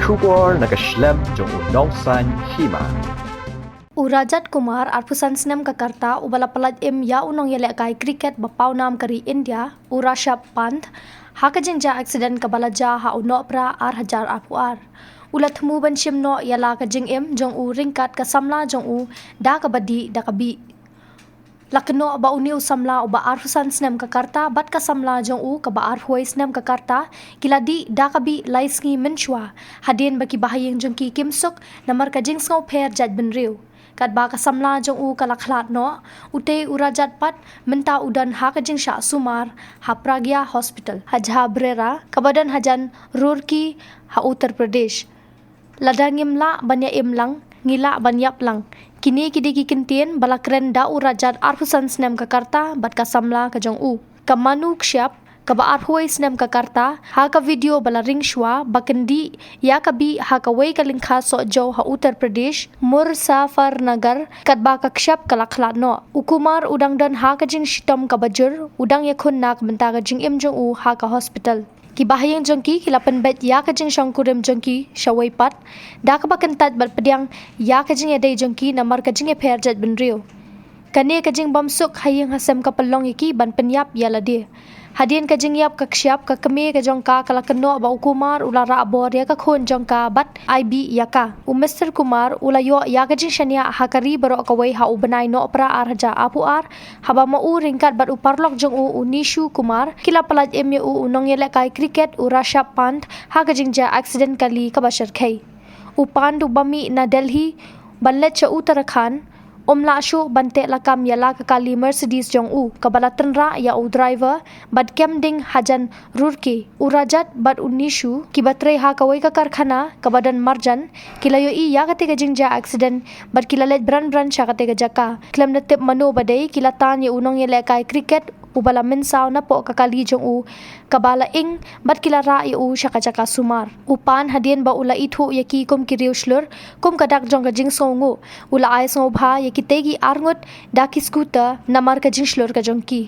Shubor nakaslem jong unongsan hima. Urajat Kumar arpusan senam Jakarta ubala palad ya unong yele kai cricket bapau nam kari India Urashab Pant hakajing ja accident kabalaja ha unopra hajar apuar ulat mu ban shimno yala kajing jong u ringkat ka samla jong u da kabadi da kabi lakno ba uni usamla uba arpusan senam Jakarta bat ka samla jong u ka ba arhuai senam Jakarta kiladi da kabi laisngi menchua hadien baki bahayeng jong ki kimsuk namar kajing ngau pher jat benriu kat ba ka samla jong u kalakhlat no ute urajat pat menta udan ha kajing sha sumar ha pragya hospital hajha brera kabadan hajan Roorkee ha Uttar Pradesh ladangim la banya imlang ngila banyap lang kini kidi kintien balakren da urajat arpusan senam Jakarta bat ka samla ka jong u kamanu ksyap kaba arhuai senam Jakarta ha ka video bala ring shwa bakendi ya kabi ha ka wei kalingkha so jo ha Uttar Pradesh Muzaffarnagar kat ba ka ksyap kalakhlat no ukumar udang dan ha ka jing shitom ka bajur udang yakun nak menta ka jing jong u ha ka hospital ki bahayang jongki kilapan bet ya ka jing shangkurim jongki shawai pat da ka bakentat bal pediang ya ka jing edai jongki namar ka jing pher jat benrio kane ka jing bamsuk hayang hasam ka palong iki ban penyap yala dia hadien ka jing yap ka ksyap ka keme ka jongka kala keno ba ukumar ulara abor ya ka khon jongka bat IB yaka Mr. Kumar ulayo ya ka jing shania hakari baro ka wei ha ubanai no pra arja apuar haba ma u ringkat bat uparlok jong u Nishu Kumar kila palaj MU unong yele kai cricket Urashab Pant ha ka jing ja accident kali ka bashar khai upan du bami na Delhi banlet cha Uttarakhand Omla shu bante lakam yala kali Mercedes jong u kabalatan ra ya u driver bad kemding hajan Roorkee urajat bad unishu kibatre ha kawai ka karkhana kabadan marjan kilayo I ya kate ka jingja accident bad kilalet bran sha kate ka jaka klam na tip mano badai kilatan ya unong yele kai cricket ubala mensaw na po kakali jong u kabala ing bat kilara i u shakajaka sumar upan hadien ba ula ithu yaki kum kiriu shlur kum kadak jong ka jing songu ula ai so bha yaki tegi arngot daki scooter namar ka jing shlur ka jong ki